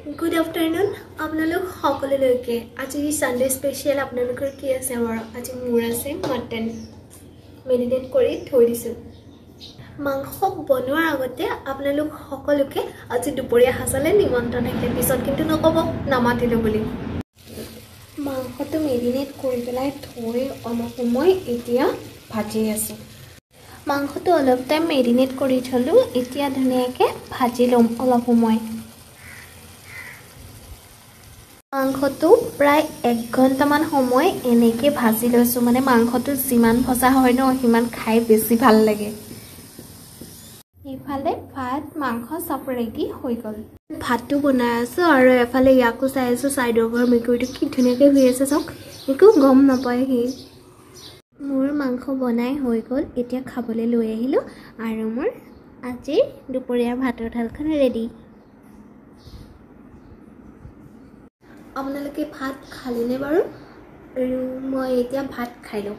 Good afternoon. আপোনালোক সকলোলৈকে আজি সানডে স্পেশাল আপোনালোকৰ কি আছে আমাৰ আজি মোৰ আছে মটন মেৰিনেট কৰি থৈ দিছো মাংস বনোৱাৰ আগতে আপোনালোক সকলোকে আজি দুপৰীয়া হাসালে নিমন্ত্ৰণ আছে পিছত কিন্তু নকব নামাতিলো বুলি মাংসটো মেৰিনেট কৰি পেলাই থৈ অলপ সময় এতিয়া ভাজি আছো মাংসটো অলপ টাইম মেৰিনেট কৰি থলো এতিয়া ধুনীয়াকৈ ভাজি লম অলপ সময় মাংসটো প্ৰায় 1 ঘণ্টামান সময় এনেকৈ ভাজি লৈছো মানে মাংসটো যিমান ভজা হয় ন সিমান খাই বেছি ভাল লাগে ইফালে ভাত মাংস সব ৰেডি হৈ গল ভাতটো বনাই আছো আৰু এফালে ইয়াকো চাই আছো সাইডৰ পৰা মেকুৰীটো কি ধুনীয়াকৈ হৈ আছে চাওক একো গম নাপায় হি মোৰ মাংস বনাই হৈ গল এতিয়া খাবলৈ লৈ আহিলো আৰু মোৰ আজি দুপৰীয়া ভাতৰ থালখন ৰেডি আপোনালোকে ভাত খালে নে বাৰু আৰু মই এতিয়া ভাত খাই লওঁ